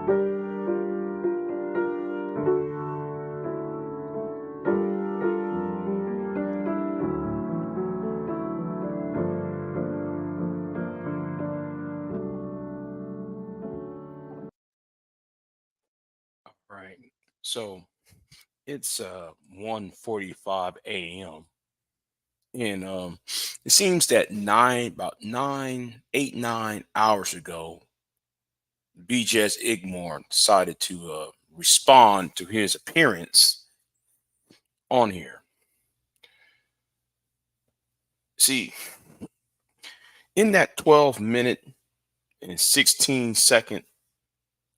Right. So it's 1:45 a.m. and it seems that about 9 8 9 hours ago, BJ's Igmore decided to respond to his appearance on here. See, in that 12-minute and 16-second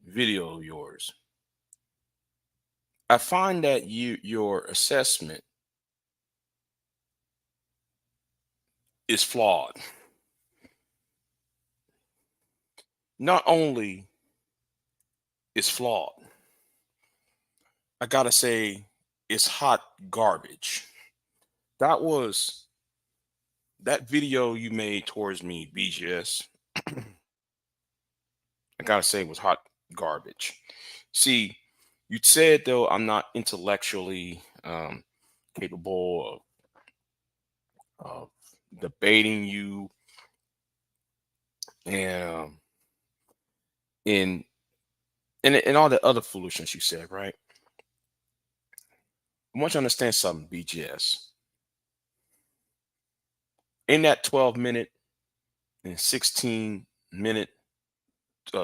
video of yours, I find that your assessment is flawed. Not only is flawed, I gotta say it's hot garbage. That was that video you made towards me, BGS. I gotta say was hot garbage. See, you said though I'm not intellectually capable of debating you and in and all the other foolishness you said, right? I want you to understand something, BGS. In that 12-minute and 16-minute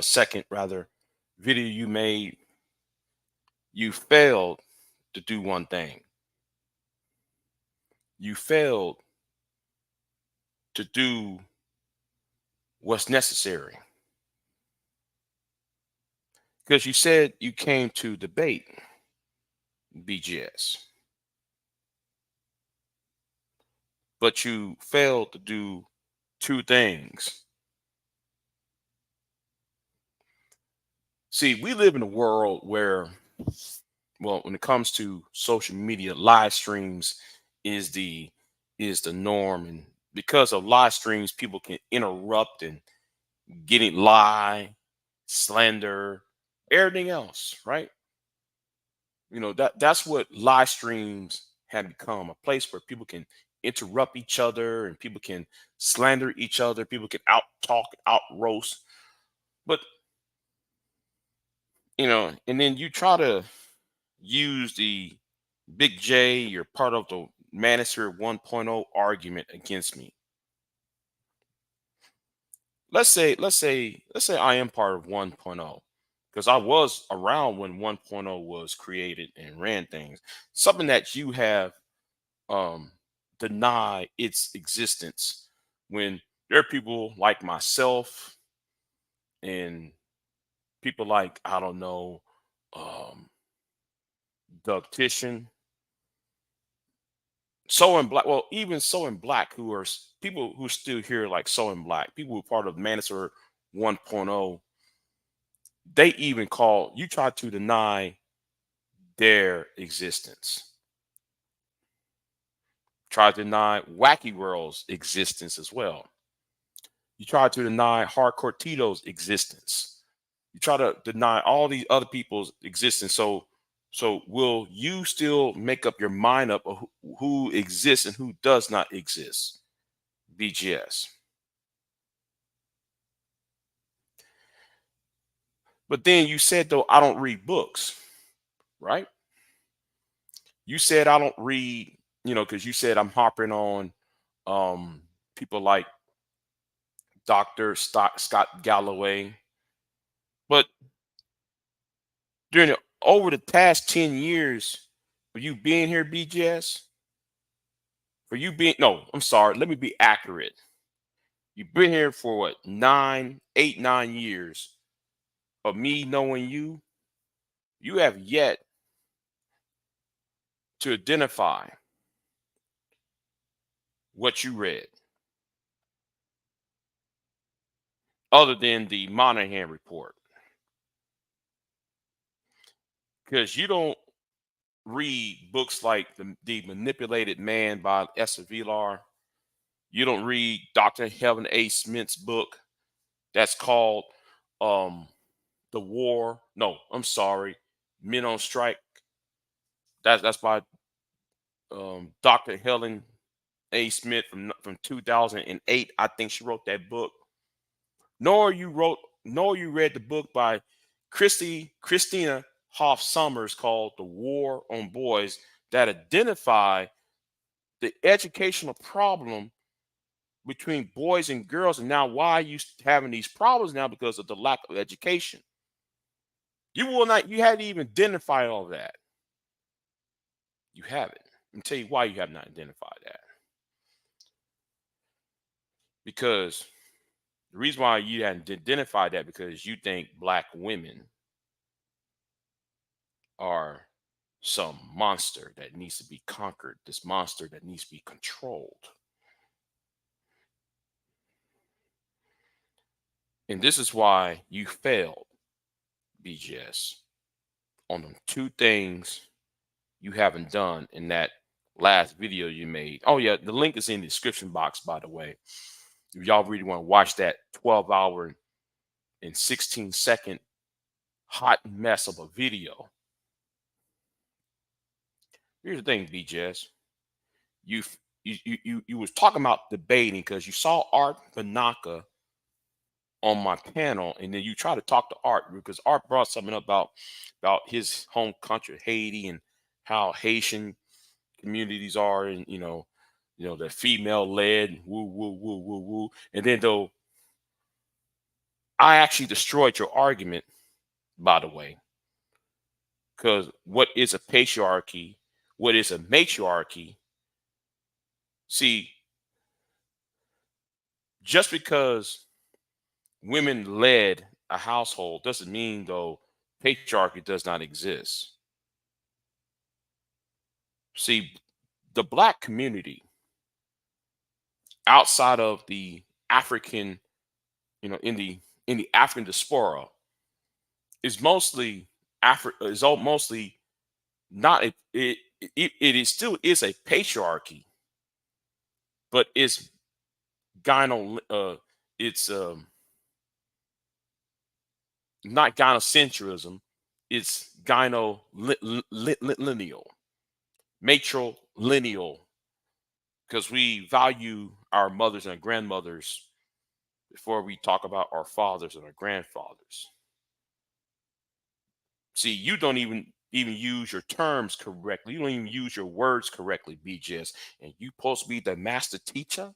second rather video you made, you failed to do one thing. You failed to do what's necessary because you said you came to debate, BGS, but you failed to do two things. See, we live in a world where, well, when it comes to social media, live streams is the norm, and because of live streams, people can interrupt and get it lie, slander, everything else, right? That's what live streams have become, a place where people can interrupt each other and people can slander each other, people can out talk, out roast. But and then you try to use the big J, you're part of the Manosphere 1.0 argument against me. Let's say I am part of 1.0 because I was around when 1.0 was created and ran things. Something that you have um denied its existence when there are people like myself and people like, I don't know, um Doug Titian, so in black, well, even so in black, who are people who still here like so in black, people who are part of Manosphere 1.0, they even call you try to deny their existence, try to deny Wacky World's existence as well. You try to deny Hardcore Tito's existence. You try to deny all these other people's existence. So will you still make up your mind up of who exists and who does not exist? BGS. But then you said though I don't read books, right? You said I don't read, because you said I'm harping on um people like Dr. Scott Galloway. But during over the past 10 years, for you being here, BGS, for you being no, I'm sorry, let me be accurate. You've been here for what, 9 8 9 years of me knowing you. You have yet to identify what you read, other than the Monahan report. Because you don't read books like the Manipulated Man by Esther Vilar. You don't read Dr. Helen A. Smith's book that's called um, The War. No, I'm sorry. Men on Strike. That's by Dr. Helen A. Smith from 2008. I think she wrote that book. Nor you read the book by Christina Hoff Summers called The War on Boys that identify the educational problem between boys and girls, and now why you having these problems now because of the lack of education. You hadn't even identified all that. You haven't. Let me tell you why you have not identified that. Because the reason why you hadn't identified that because you think black women are some monster that needs to be conquered, this monster that needs to be controlled. And this is why you failed, BGS, on them two things you haven't done in that last video you made. Oh, yeah, the link is in the description box, by the way. If y'all really want to watch that 12-hour and 16-second hot mess of a video. Here's the thing, BGS. You you was talking about debating because you saw Art Banaka on my panel, and then you try to talk to Art because Art brought something up about his home country, Haiti, and how Haitian communities are, and the female led, woo woo woo woo woo. And then though I actually destroyed your argument, by the way, because what is a patriarchy? What is a matriarchy? See, just because women led a household doesn't mean though patriarchy does not exist. See, the black community outside of the African, in the African diaspora is mostly mostly not it is still is a patriarchy, but gyno it's not gynocentrism, it's lineal, matrilineal, because we value our mothers and grandmothers before we talk about our fathers and our grandfathers. See, you don't even use your terms correctly. You don't even use your words correctly, BJS. And you supposed to be the master teacher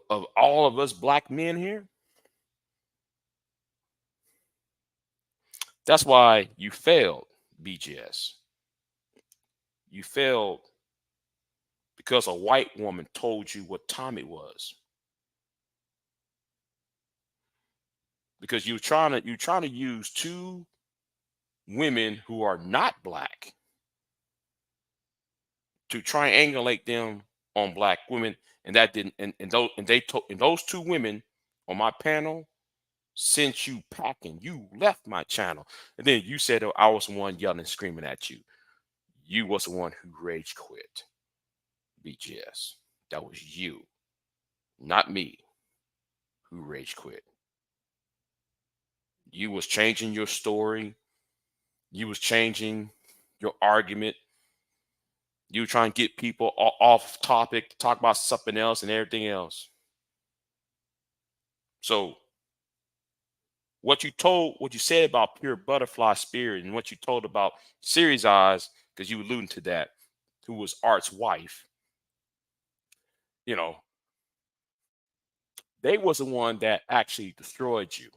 of all of us black men here. That's why you failed, BGS. You failed because a white woman told you what time it was. Because you're trying to use two women who are not black to triangulate them on black women, and that didn't and those two women on my panel sent you packing. You left my channel, and then you said, oh, I was the one yelling and screaming at you. You was the one who rage quit, BGS. That was you, not me, who rage quit. You was changing your story. You was changing your argument. You were trying to get people off topic to talk about something else and everything else. So what you said about pure butterfly spirit and what you told about Series Eyes, because you alluding to that, who was Art's wife, you know, they was the one that actually destroyed you.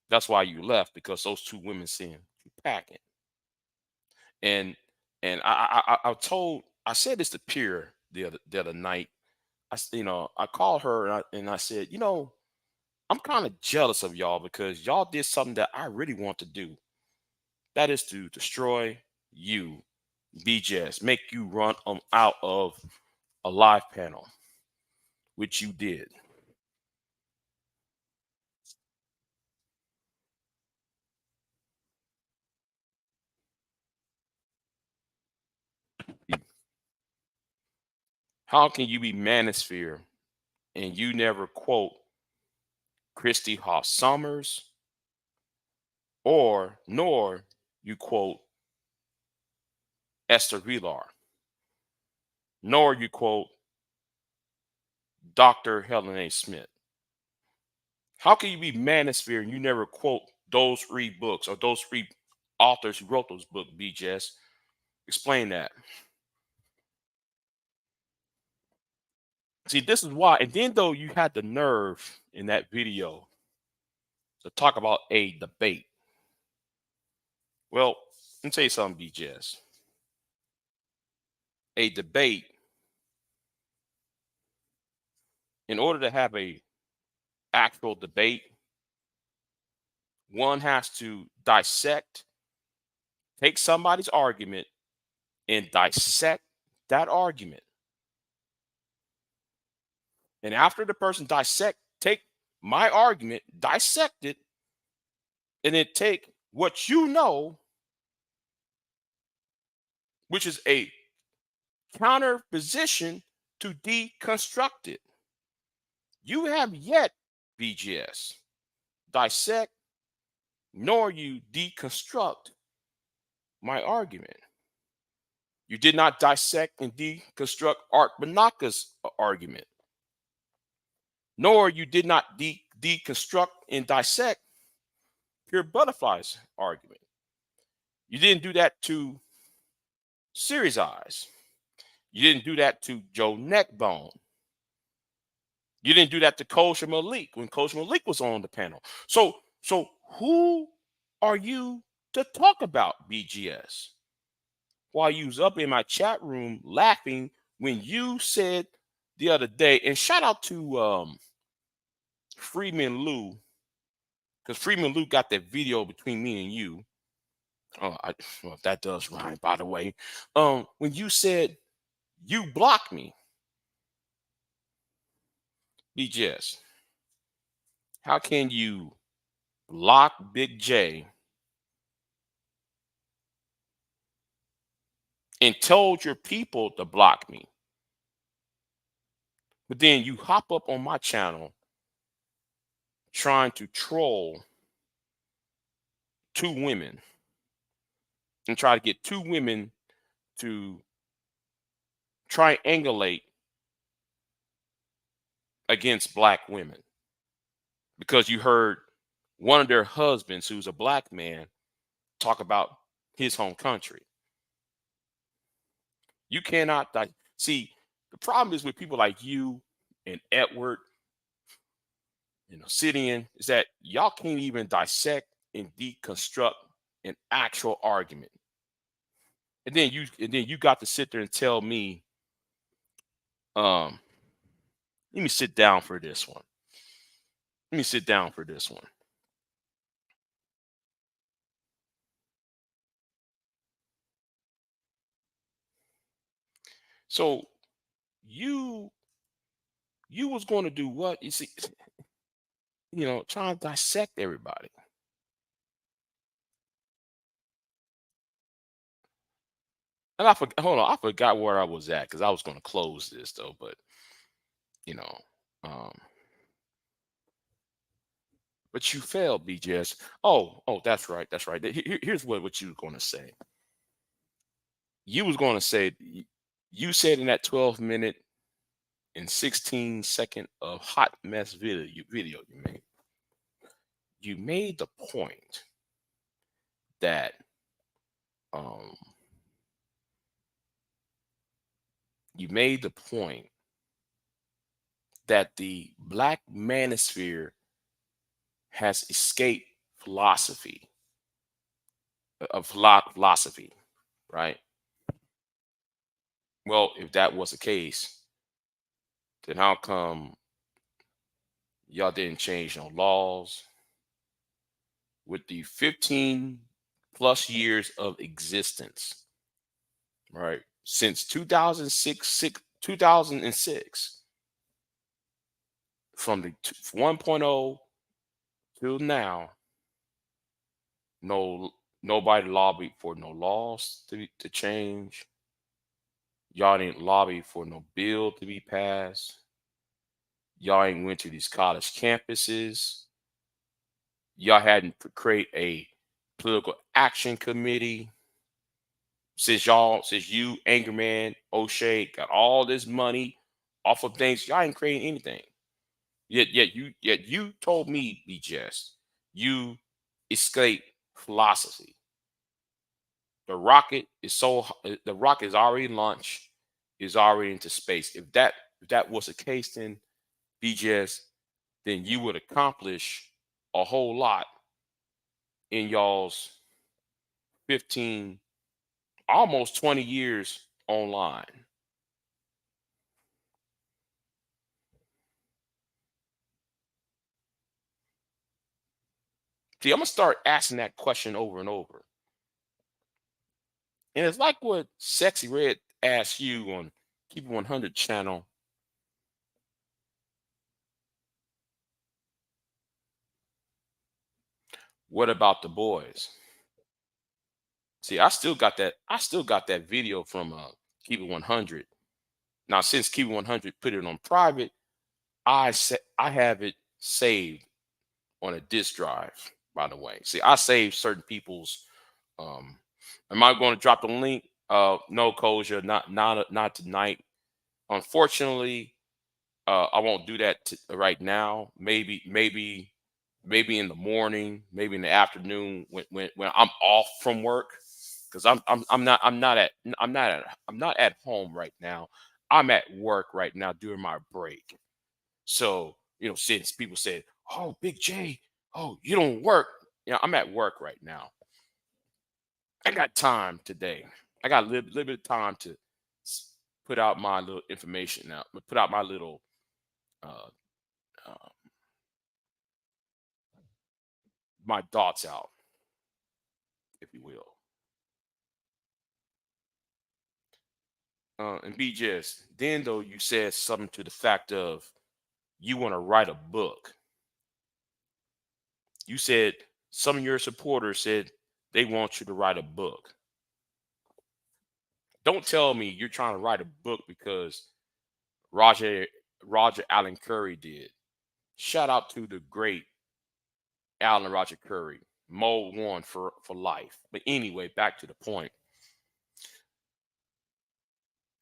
That's why you left, because those two women seen you packing. And I said this to Pierre the other night. I called her and I said, I'm kind of jealous of y'all because y'all did something that I really want to do. That is to destroy you, BJS, make you run out of a live panel, which you did. How can you be manosphere and you never quote Christy Hoff Summers, or nor you quote Esther Vilar, nor you quote Dr. Helen A. Smith. How can you be manosphere and you never quote those three books or those three authors who wrote those books, BJS? Explain that. See, this is why. And then, though, you had the nerve in that video to talk about a debate. Well, let me tell you something, BJS. A debate, in order to have a actual debate, one has to dissect, take somebody's argument and dissect that argument. And after the person take my argument, dissect it, and then take what you know, which is a counter position, to deconstruct it. You have yet, BGS, dissect nor you deconstruct my argument. You did not dissect and deconstruct Art Banaka's argument, nor you did not deconstruct and dissect Pure Butterfly's argument. You didn't do that to Series Eyes. You didn't do that to Joe Neckbone. You didn't do that to Coach Malik when Coach Malik was on the panel. So who are you to talk about, BGS? While you was up in my chat room laughing when you said the other day, and shout out to Freeman Lou, because Freeman Lou got that video between me and you. Oh, well, that does rhyme, by the way. When you said you blocked me, BGS, how can you block Big J and told your people to block me, but then you hop up on my channel trying to troll two women and try to get two women to triangulate against black women because you heard one of their husbands, who's a black man, talk about his home country. You cannot see, the problem is with people like you and Edward, Sidian, is that y'all can't even dissect and deconstruct an actual argument. And then you got to sit there and tell me, let me sit down for this one. Let me sit down for this one. So you was going to do what? You see, trying to dissect everybody. And hold on, I forgot where I was at because I was going to close this though, but um, but you failed, BJS. Oh, that's right, that's right. Here's what you were going to say. You was going to say, you said in that 12-minute and 16-second of hot mess video you made the point that the black manosphere has escaped philosophy, right? Well, if that was the case, then how come y'all didn't change no laws with the 15 plus years of existence, right? Since 2006, from the 1.0 till now, nobody lobbied for no laws to change. Y'all didn't lobby for no bill to be passed. Y'all ain't went to these college campuses Y'all hadn't create a political action committee since you, Angerman, O'Shea, got all this money off of things. Y'all ain't creating anything. Yet you told me, BJS, you escape philosophy. The rocket is already launched, is already into space. If that was the case, then BJS, then you would accomplish a whole lot in y'all's 15, almost 20 years online. See, I'm gonna start asking that question over and over. And it's like what Sexy Red asked you on Keep It 100 channel. What about the boys? See, I still got that video from Keep It 100. Now, since Keep It 100 put it on private, I have it saved on a disk drive. By the way, see, I save certain people's. Um, am I going to drop the link? No, Koja, not tonight. Unfortunately, I won't do that right now. Maybe in the morning, maybe in the afternoon when I'm off from work, because I'm not at home right now. I'm at work right now during my break. So since people said, "Oh, Big J, oh, you don't work," I'm at work right now. I got time today. I got a little bit of time to s- put out my little information now. Put out my little uh, uh, my thoughts out, if you will. And BJS, then though you said something to the fact of you want to write a book. You said some of your supporters said they want you to write a book. Don't tell me you're trying to write a book because Roger Roger Allen Curry did. Shout out to the great Allen Roger Curry, Mo one for life. But anyway, back to the point.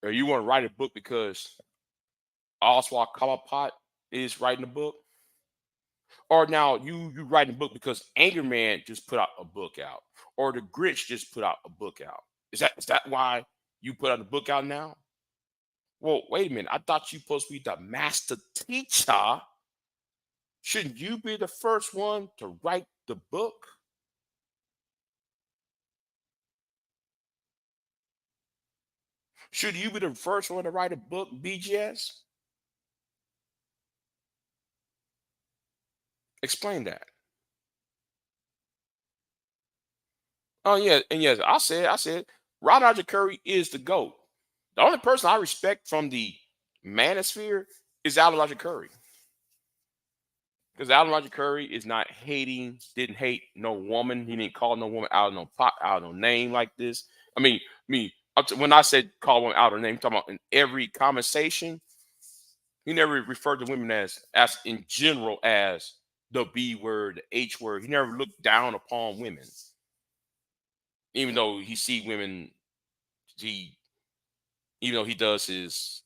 Or you want to write a book because Oswald Cobblepot is writing a book? Or now you writing a book because Anger Man just put out a book out, or the Grinch just put out a book out. Is that why you put out a book out now? Well, wait a minute. I thought you supposed to be the master teacher. Shouldn't you be the first one to write the book? Should you be the first one to write a book, BGS? Explain that. Oh yeah, and yes, I said, Roger Curry is the GOAT. The only person I respect from the manosphere is Alan Roger Curry. Because Alan Roger Curry is not hating, didn't hate no woman. He didn't call no woman out of no pot, out of no name like this. When I said call woman out of name, I'm talking about in every conversation, he never referred to women as in general as the B word, the H word. He never looked down upon women, even though he see women. He even though he does his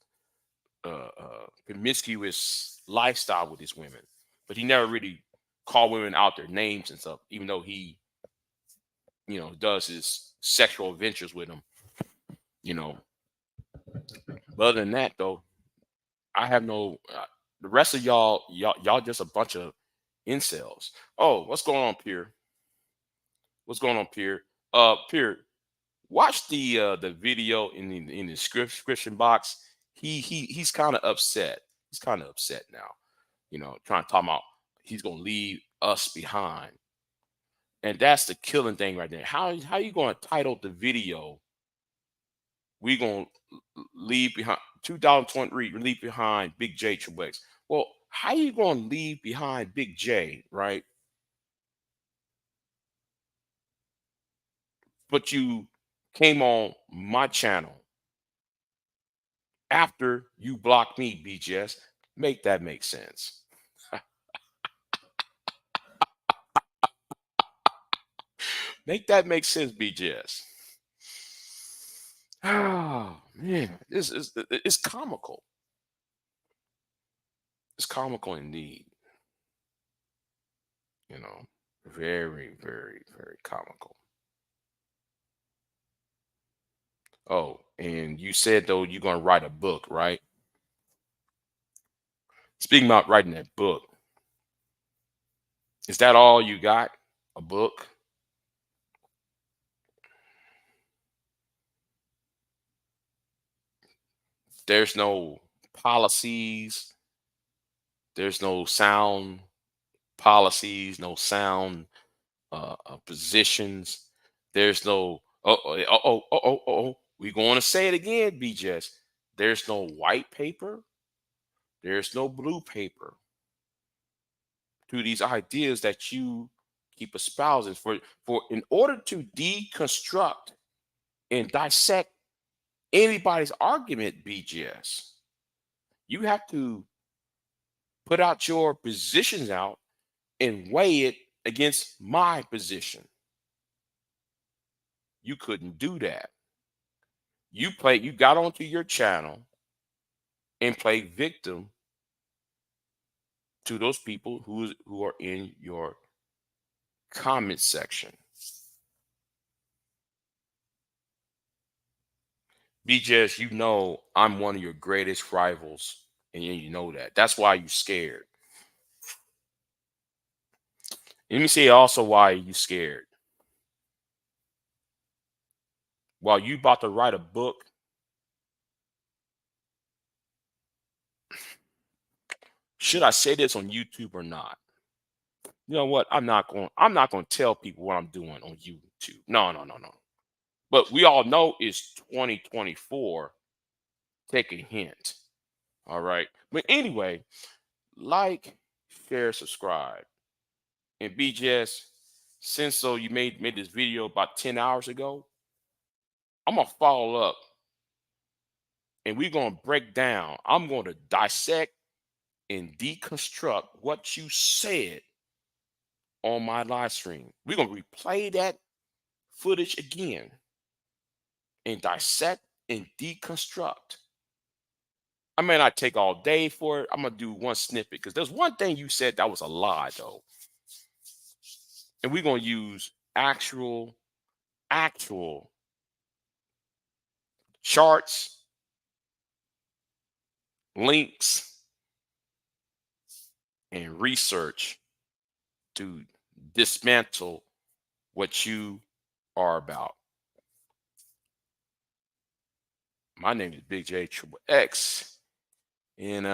promiscuous lifestyle with his women, but he never really called women out their names and stuff. Even though he, does his sexual adventures with them, you know. But other than that, though, I have no. The rest of y'all just a bunch of incels. Oh, what's going on, Pierre? What's going on, Pierre? Pierre, watch the video in the description box. He's kind of upset. He's kind of upset now. Trying to talk about he's gonna leave us behind. And that's the killing thing right there. How you gonna title the video? We gonna leave behind 2023, leave behind Big J Triple X. Well, how you gonna leave behind Big J, right? But you came on my channel after you blocked me, BGS. Make that make sense. Make that make sense, BJS. Oh man, this is it's comical. It's comical indeed. You know, very, very, very comical. Oh, and you said though you're gonna write a book, right? Speaking about writing that book, is that all you got? A book? There's no policies. There's no sound policies. No sound positions. There's no. We're going to say it again, BJS. There's no white paper. There's no blue paper to these ideas that you keep espousing. For in order to deconstruct and dissect anybody's argument, BGS, you have to put out your positions out and weigh it against my position. You couldn't do that. You got onto your channel and played victim to those people who are in your comment section. BJS, you know I'm one of your greatest rivals, and you know that. That's why you scared. Let me say also why you scared. While you about to write a book, should I say this on YouTube or not? You know what? I'm not going to tell people what I'm doing on YouTube. No, no, no, no. But we all know it's 2024. Take a hint. All right. But anyway, like, share, subscribe. And BJS, since so you made this video about 10 hours ago, I'm gonna follow up and we're gonna break down. I'm gonna dissect and deconstruct what you said on my live stream. We're gonna replay that footage again and dissect and deconstruct. I may not take all day for it. I'm gonna do one snippet because there's one thing you said that was a lie though. And we're gonna use actual charts, links, and research to dismantle what you are about. My name is Big J Triple X, and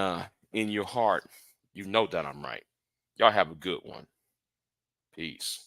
in your heart, you know that I'm right. Y'all have a good one. Peace.